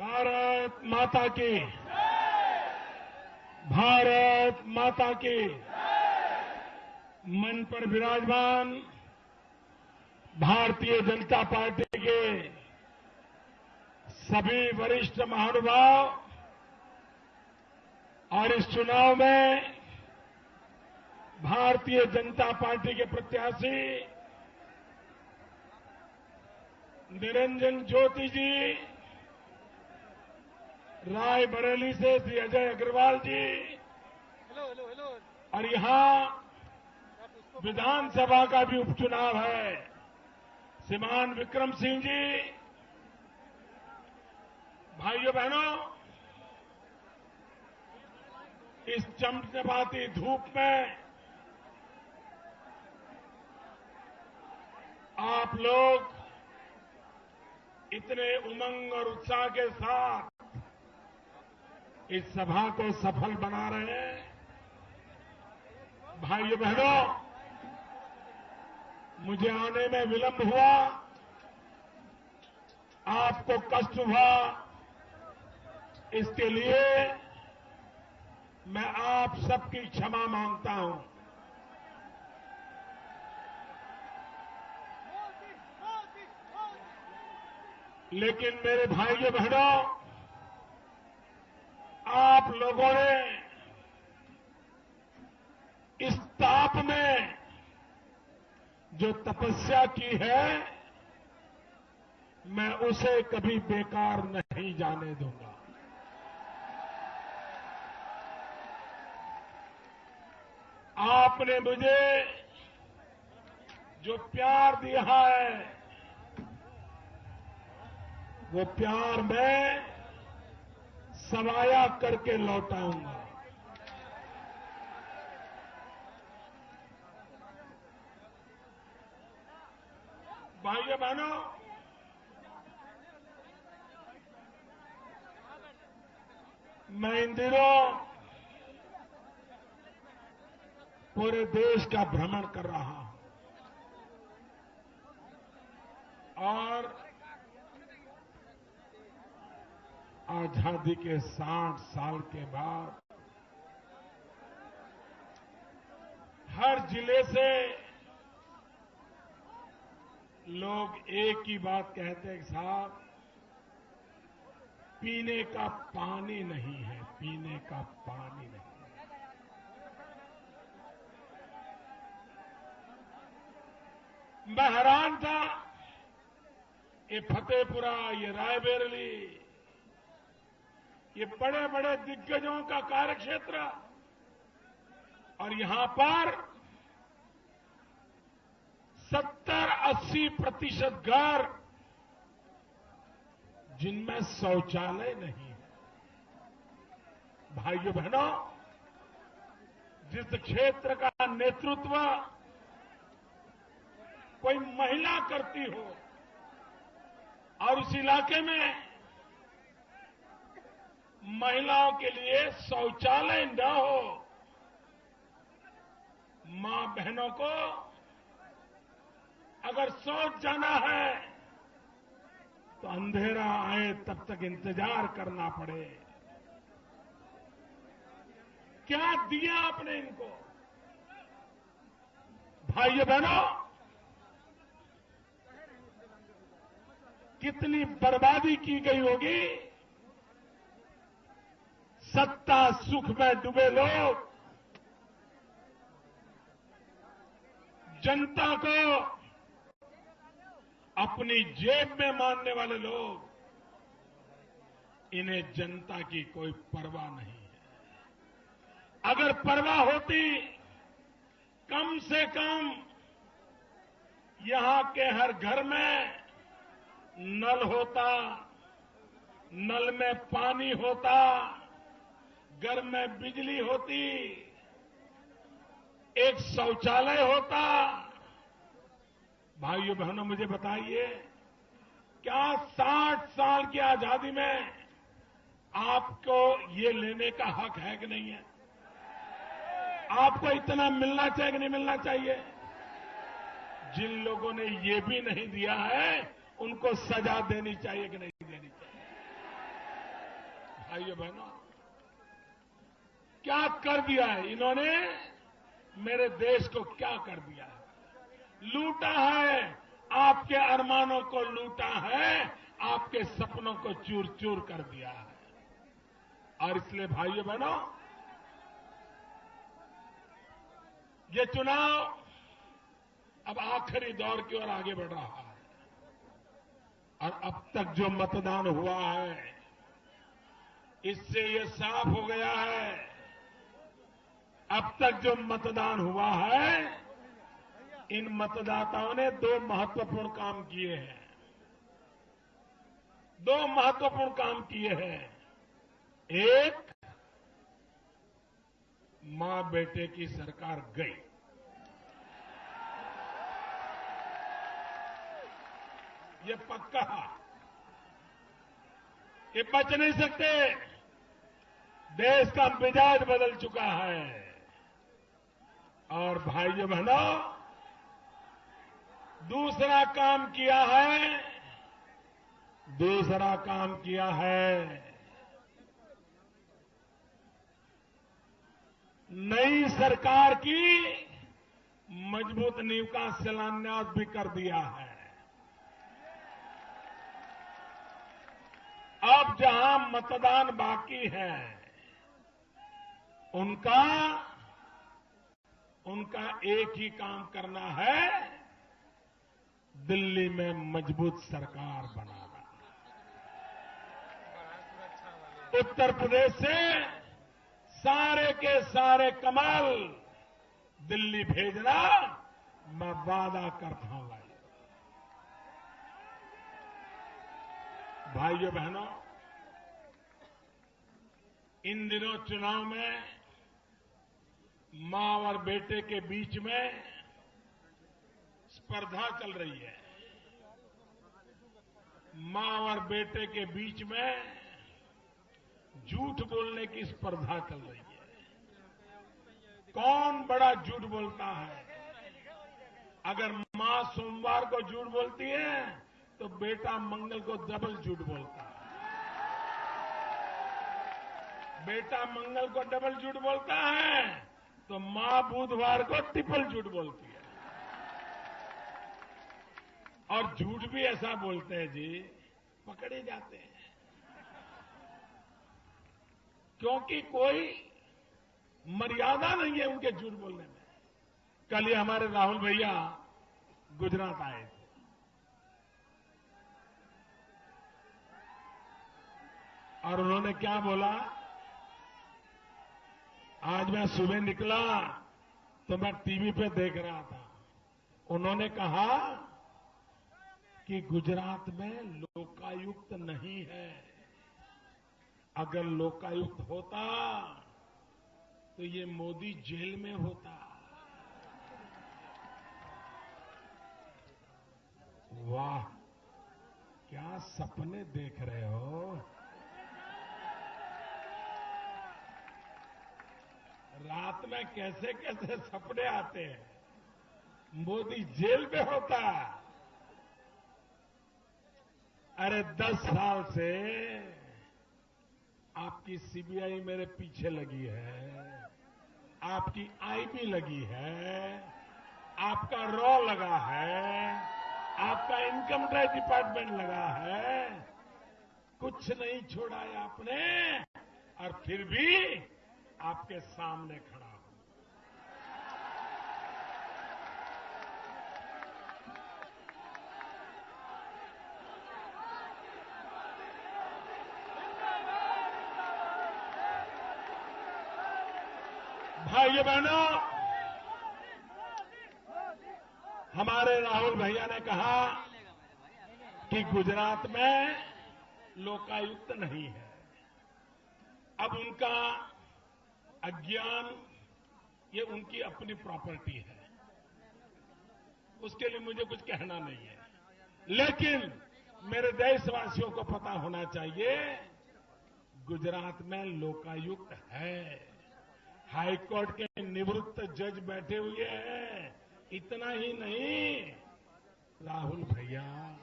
भारत माता की, भारत माता की। मन पर विराजमान भारतीय जनता पार्टी के सभी वरिष्ठ महानुभाव और इस चुनाव में भारतीय जनता पार्टी के प्रत्याशी निरंजन ज्योति जी, रायबरेली से श्री अजय अग्रवाल जी और यहां विधानसभा का भी उपचुनाव है, श्रीमान विक्रम सिंह जी। भाइयों बहनों, इस चमचमाती धूप में आप लोग इतने उमंग और उत्साह के साथ इस सभा को सफल बना रहे हैं। भाइयों बहनों, मुझे आने में विलंब हुआ, आपको कष्ट हुआ, इसके लिए मैं आप सबकी क्षमा मांगता हूं। लेकिन मेरे भाइयों बहनों, आप लोगों ने इस ताप में जो तपस्या की है, मैं उसे कभी बेकार नहीं जाने दूंगा। आपने मुझे जो प्यार दिया है, वो प्यार मैं सवाया करके लौटाऊंगा। भाइयों बहनों, मैं इन दिनों पूरे देश का भ्रमण कर रहा हूं और आजादी के 60 साल के बाद हर जिले से लोग एक ही बात कहते हैं, साहब पीने का पानी नहीं है, पीने का पानी नहीं है। मैं हैरान था, ये फतेहपुरा, ये रायबरेली, ये बड़े बड़े दिग्गजों का कार्यक्षेत्र, और यहां पर 70-80% घर जिनमें शौचालय नहीं है। भाइयों बहनों, जिस क्षेत्र का नेतृत्व कोई महिला करती हो और उस इलाके में महिलाओं के लिए शौचालय न हो, मां बहनों को अगर शौच जाना है तो अंधेरा आए तब तक इंतजार करना पड़े। क्या दिया आपने इनको? भाइयों बहनों, कितनी बर्बादी की गई होगी। सत्ता सुख में डूबे लोग जनता को अपनी जेब में मानने वाले लोग, इन्हें जनता की कोई परवाह नहीं है। अगर परवाह होती, कम से कम यहां के हर घर में नल होता, नल में पानी होता, घर में बिजली होती, एक शौचालय होता। भाइयों बहनों, मुझे बताइए, क्या 60 साल की आजादी में आपको ये लेने का हक है कि नहीं है? आपको इतना मिलना चाहिए कि नहीं मिलना चाहिए? जिन लोगों ने ये भी नहीं दिया है, उनको सजा देनी चाहिए कि नहीं देनी चाहिए? भाइयों बहनों, क्या कर दिया है इन्होंने, मेरे देश को क्या कर दिया है। लूटा है, आपके अरमानों को लूटा है, आपके सपनों को चूर चूर कर दिया है। और इसलिए भाइयों बहनों, ये चुनाव अब आखिरी दौर की ओर आगे बढ़ रहा है। और अब तक जो मतदान हुआ है, इससे ये साफ हो गया है, अब तक जो मतदान हुआ है, इन मतदाताओं ने दो महत्वपूर्ण काम किए हैं। दो महत्वपूर्ण काम किए हैं। एक, मां बेटे की सरकार गई। ये पक्का, ये बच नहीं सकते। देश का मिजाज बदल चुका है। और भाइयों बहनों, दूसरा काम किया है, दूसरा काम किया है, नई सरकार की मजबूत नींव का शिलान्यास भी कर दिया है। अब जहां मतदान बाकी है, उनका एक ही काम करना है, दिल्ली में मजबूत सरकार बनाना। उत्तर प्रदेश से सारे के सारे कमल दिल्ली भेजना मैं वादा करता हूं। भाइयों बहनों, इन दिनों चुनाव में मां और बेटे के बीच में स्पर्धा चल रही है। मां और बेटे के बीच में झूठ बोलने की स्पर्धा चल रही है। कौन बड़ा झूठ बोलता है। अगर मां सोमवार को झूठ बोलती है, तो बेटा मंगल को डबल झूठ बोलता है। बेटा मंगल को डबल झूठ बोलता है, तो मां बुधवार को ट्रिपल झूठ बोलती है। और झूठ भी ऐसा बोलते हैं जी, पकड़े जाते हैं। क्योंकि कोई मर्यादा नहीं है उनके झूठ बोलने में। कल ही हमारे राहुल भैया गुजरात आए थे। और उन्होंने क्या बोला, आज मैं सुबह निकला तो मैं टीवी पे देख रहा था। उन्होंने कहा कि गुजरात में लोकायुक्त नहीं है। अगर लोकायुक्त होता तो ये मोदी जेल में होता। वाह, क्या सपने देख रहे हो। रात में कैसे कैसे सपने आते हैं। मोदी जेल में होता। अरे 10 साल से आपकी सीबीआई मेरे पीछे लगी है, आपकी आईबी लगी है, आपका रॉ लगा है, आपका इनकम टैक्स डिपार्टमेंट लगा है। कुछ नहीं छोड़ा है आपने, और फिर भी आपके सामने खड़ा हूं। भाइयों बहनों, हमारे राहुल भैया ने कहा कि गुजरात में लोकायुक्त नहीं है। अब उनका अज्ञान, ये उनकी अपनी प्रॉपर्टी है, उसके लिए मुझे कुछ कहना नहीं है। लेकिन मेरे देशवासियों को पता होना चाहिए, गुजरात में लोकायुक्त है। हाईकोर्ट के निवृत्त जज बैठे हुए हैं। इतना ही नहीं, राहुल भैया,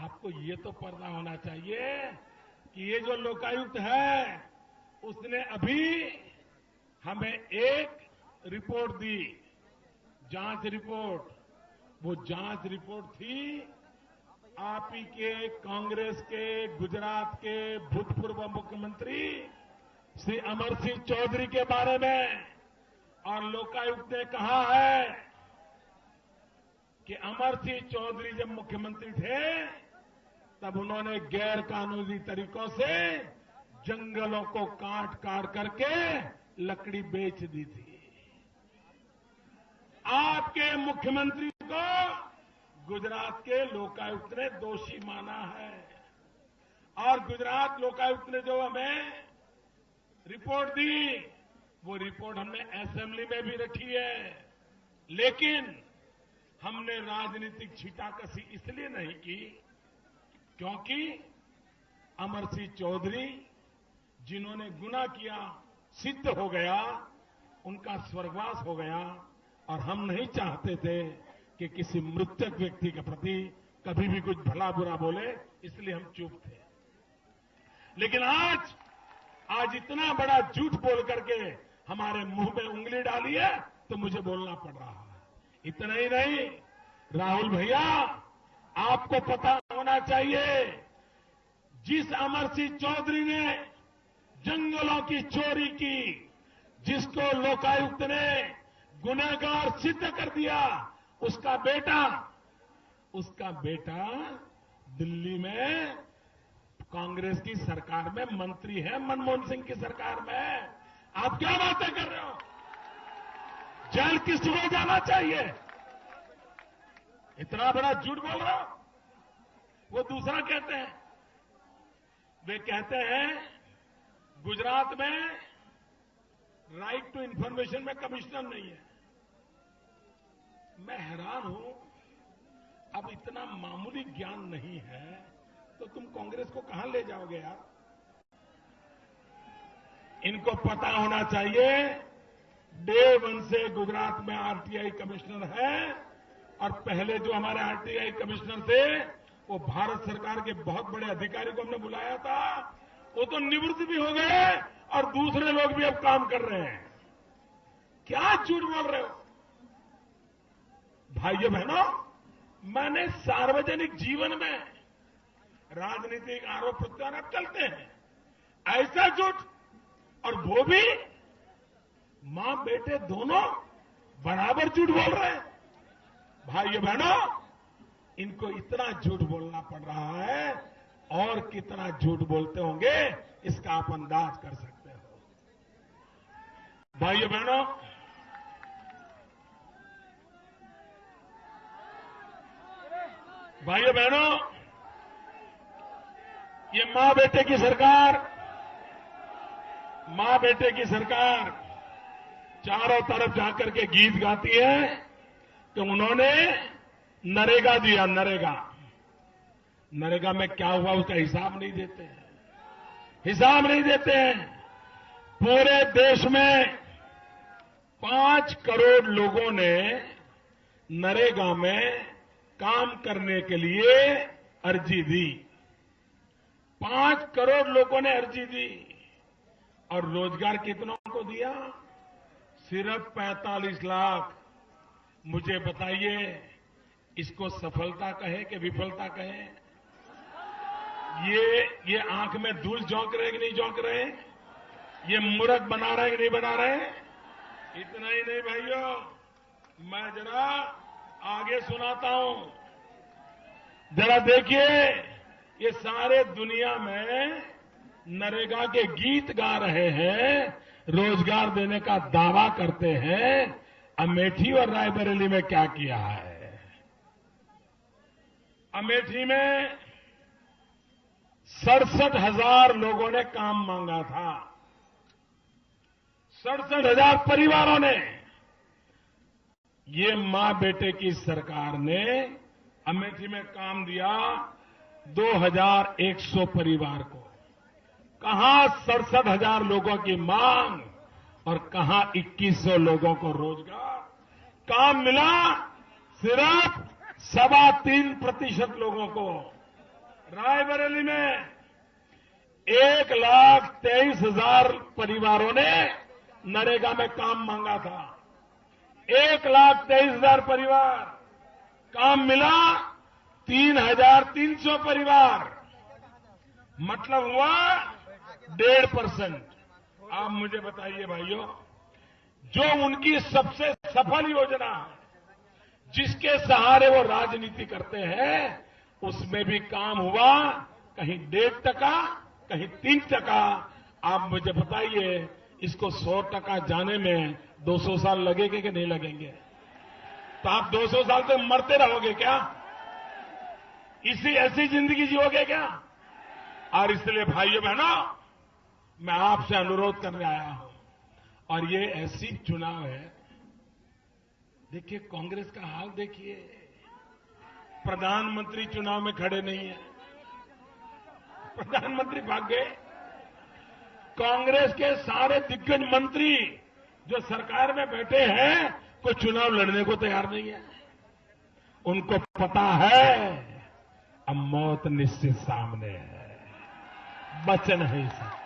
आपको ये तो पता होना चाहिए कि ये जो लोकायुक्त है उसने अभी हमें एक रिपोर्ट दी, जांच रिपोर्ट। वो जांच रिपोर्ट थी आप ही के कांग्रेस के गुजरात के भूतपूर्व मुख्यमंत्री श्री अमर सिंह चौधरी के बारे में। और लोकायुक्त ने कहा है कि अमर सिंह चौधरी जब मुख्यमंत्री थे तब उन्होंने गैर कानूनी तरीकों से जंगलों को काट काट करके लकड़ी बेच दी थी। आपके मुख्यमंत्री को गुजरात के लोकायुक्त ने दोषी माना है। और गुजरात लोकायुक्त ने जो हमें रिपोर्ट दी, वो रिपोर्ट हमने असेंबली में भी रखी है। लेकिन हमने राजनीतिक छींटाकशी इसलिए नहीं की क्योंकि अमर सिंह चौधरी जिन्होंने गुनाह किया सिद्ध हो गया, उनका स्वर्गवास हो गया। और हम नहीं चाहते थे कि किसी मृतक व्यक्ति के प्रति कभी भी कुछ भला बुरा बोले, इसलिए हम चुप थे। लेकिन आज इतना बड़ा झूठ बोल करके हमारे मुंह में उंगली डाली है तो मुझे बोलना पड़ रहा है। इतना ही नहीं, राहुल भैया, आपको पता होना चाहिए, जिस अमर सिंह चौधरी ने जंगलों की चोरी की, जिसको लोकायुक्त ने गुनहगार सिद्ध कर दिया, उसका बेटा दिल्ली में कांग्रेस की सरकार में मंत्री है, मनमोहन सिंह की सरकार में। आप क्या बातें कर रहे हो? जेल किसको जाना चाहिए? इतना बड़ा झूठ बोल रहे हो। वो दूसरा कहते हैं, वे कहते हैं गुजरात में राइट टू इंफॉर्मेशन में कमिश्नर नहीं है। मैं हैरान हूं, अब इतना मामूली ज्ञान नहीं है तो तुम कांग्रेस को कहां ले जाओगे यार? इनको पता होना चाहिए, डे वन से गुजरात में आरटीआई कमिश्नर है। और पहले जो हमारे आरटीआई कमिश्नर थे वो भारत सरकार के बहुत बड़े अधिकारी को हमने बुलाया था, वो तो निवृत्त भी हो गए और दूसरे लोग भी अब काम कर रहे हैं। क्या झूठ बोल रहे हो भाइयों बहनों? मैंने सार्वजनिक जीवन में राजनीतिक आरोप प्रत्यारोप चलते हैं, ऐसा झूठ, और वो भी मां बेटे दोनों बराबर झूठ बोल रहे हैं। भाइयों बहनों, इनको इतना झूठ बोलना पड़ रहा है, और कितना झूठ बोलते होंगे इसका आप अंदाज कर सकते हो। भाइयों बहनों, ये मां बेटे की सरकार चारों तरफ जाकर के गीत गाती है कि उन्होंने नरेगा दिया। नरेगा में क्या हुआ उसका हिसाब नहीं देते हैं। पूरे देश में 5 करोड़ लोगों ने नरेगा में काम करने के लिए अर्जी दी। 5 करोड़ लोगों ने अर्जी दी और रोजगार कितनों को दिया? सिर्फ 45 लाख। मुझे बताइए, इसको सफलता कहे कि विफलता कहे? ये आंख में धूल झोंक रहे कि नहीं झोंक रहे? ये मूर्ख बना रहे कि नहीं बना रहे? इतना ही नहीं भाइयों, मैं जरा आगे सुनाता हूं। जरा देखिए, ये सारे दुनिया में नरेगा के गीत गा रहे हैं, रोजगार देने का दावा करते हैं। अमेठी और रायबरेली में क्या किया है? अमेठी में 67,000 लोगों ने काम मांगा था। 67,000 परिवारों ने। ये मां बेटे की सरकार ने अमेठी में काम दिया 2,100 परिवार को। कहां 67,000 लोगों की मांग और कहां 2,100 लोगों को रोजगार? काम मिला सिर्फ 3.25% लोगों को। रायबरेली में 1,23,000 परिवारों ने नरेगा में काम मांगा था। 1,23,000 परिवार, काम मिला 3,300 परिवार, मतलब हुआ 1.5%। आप मुझे बताइए भाइयों, जो उनकी सबसे सफल योजना है, जिसके सहारे वो राजनीति करते हैं, उसमें भी काम हुआ कहीं 1.5%, कहीं 3%। आप मुझे बताइए, इसको 100% जाने में 200 साल लगेंगे कि नहीं लगेंगे? तो आप 200 साल तक मरते रहोगे क्या? ऐसी जिंदगी जियोगे क्या? और इसलिए भाइयों बहनों, मैं आपसे अनुरोध करने आया हूं, और ये ऐसी चुनाव है। देखिए कांग्रेस का हाल देखिए, प्रधानमंत्री चुनाव में खड़े नहीं है, प्रधानमंत्री भाग गए। कांग्रेस के सारे दिग्गज मंत्री जो सरकार में बैठे हैं, कोई चुनाव लड़ने को तैयार नहीं है। उनको पता है अब मौत निश्चित सामने है, बच नहीं सकते।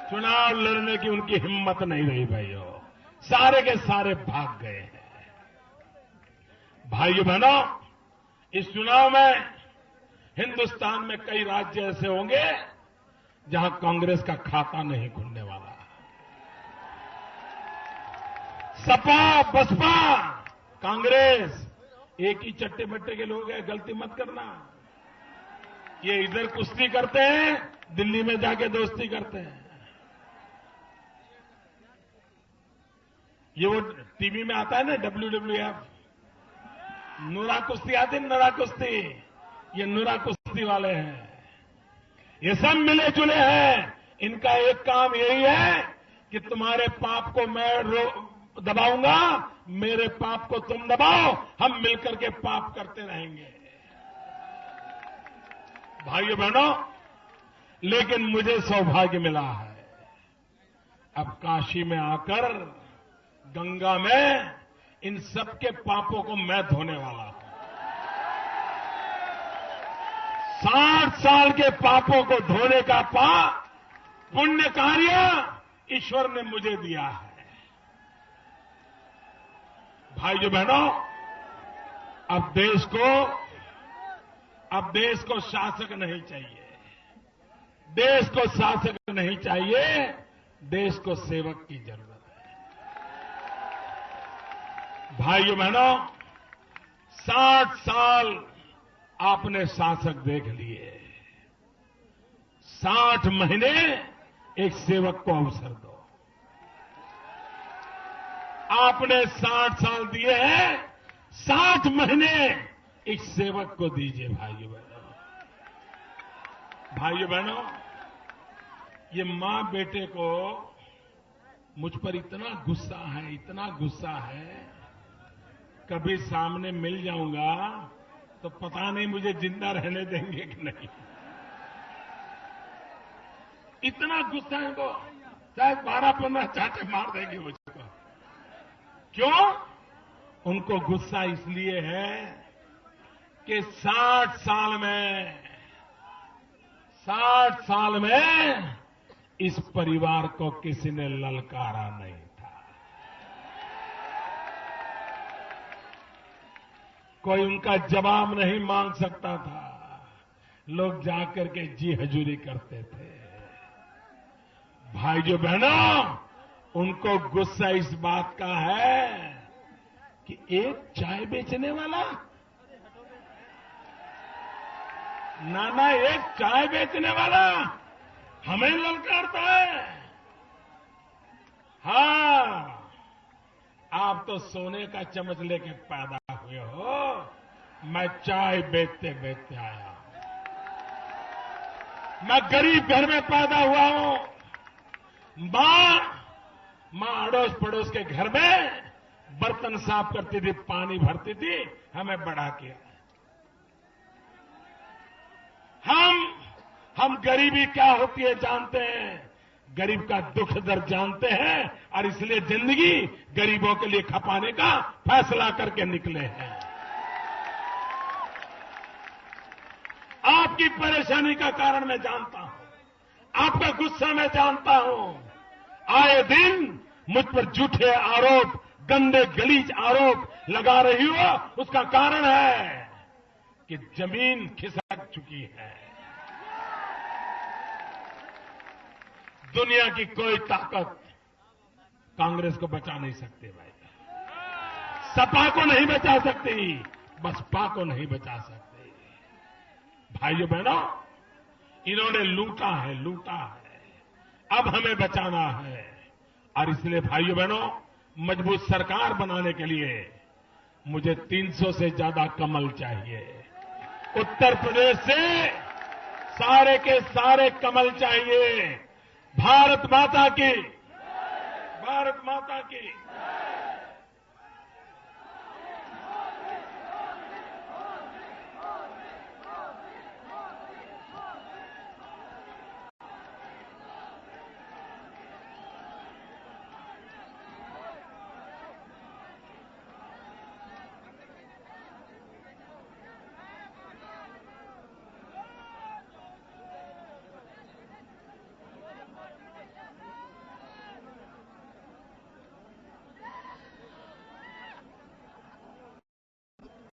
चुनाव लड़ने की उनकी हिम्मत नहीं रही भाइयों, सारे के सारे भाग गए हैं। भाइयों बहनों, इस चुनाव में हिंदुस्तान में कई राज्य ऐसे होंगे जहां कांग्रेस का खाता नहीं खुलने वाला। सपा, बसपा, कांग्रेस एक ही चट्टे बट्टे के लोग हैं, गलती मत करना। ये इधर कुश्ती करते हैं, दिल्ली में जाके दोस्ती करते हैं। ये वो टीवी में आता है ना WWF, नुरा कुश्ती आती है, नुरा कुश्ती। ये नुरा कुश्ती वाले हैं, ये सब मिले जुले हैं। इनका एक काम यही है कि तुम्हारे पाप को मैं दबाऊंगा, मेरे पाप को तुम दबाओ, हम मिलकर के पाप करते रहेंगे। भाइयों बहनों, लेकिन मुझे सौभाग्य मिला है, अब काशी में आकर गंगा में इन सबके पापों को मैं धोने वाला हूं। 60 साल के पापों को धोने का पुण्य कार्य ईश्वर ने मुझे दिया है। भाइयों बहनों, अब देश को शासक नहीं चाहिए, देश को शासक नहीं चाहिए, देश को सेवक की जरूरत है। भाइयों बहनों, 60 साल आपने शासक देख लिए, 60 महीने एक सेवक को अवसर दो। आपने 60 साल दिए हैं, 60 महीने एक सेवक को दीजिए। भाइयों बहनों, ये मां बेटे को मुझ पर इतना गुस्सा है, कभी सामने मिल जाऊंगा तो पता नहीं मुझे जिंदा रहने देंगे कि नहीं। इतना गुस्सा है इनको, शायद 12-15 चाटे मार देंगे मुझको। क्यों? उनको गुस्सा इसलिए है कि 60 साल में इस परिवार को किसी ने ललकारा नहीं था। कोई उनका जवाब नहीं मांग सकता था, लोग जाकर के जी हजूरी करते थे। भाइयों बहनों, उनको गुस्सा इस बात का है कि एक चाय बेचने वाला, नाना एक चाय बेचने वाला हमें ललकारता है। हाँ, आप तो सोने का चम्मच लेके पैदा हुए हो, मैं चाय बेचते बेचते आया हूं। मैं गरीब घर में पैदा हुआ हूं। मां अड़ोस पड़ोस के घर में बर्तन साफ करती थी, पानी भरती थी, हमें बड़ा किया। हम गरीबी क्या होती है जानते हैं, गरीब का दुख दर्द जानते हैं, और इसलिए जिंदगी गरीबों के लिए खपाने का फैसला करके निकले हैं। आपकी परेशानी का कारण मैं जानता हूं, आपका गुस्सा मैं जानता हूं। आए दिन मुझ पर झूठे आरोप, गंदे गलीज आरोप लगा रही हो, उसका कारण है कि जमीन खिसक चुकी है। दुनिया की कोई ताकत कांग्रेस को बचा नहीं सकती भाई। सपा को नहीं बचा सकती, बसपा को नहीं बचा सकती। भाइयों बहनों, इन्होंने लूटा है, अब हमें बचाना है। और इसलिए भाइयों बहनों, मजबूत सरकार बनाने के लिए मुझे 300 से ज्यादा कमल चाहिए। उत्तर प्रदेश से सारे के सारे कमल चाहिए। भारत माता की, भारत माता की।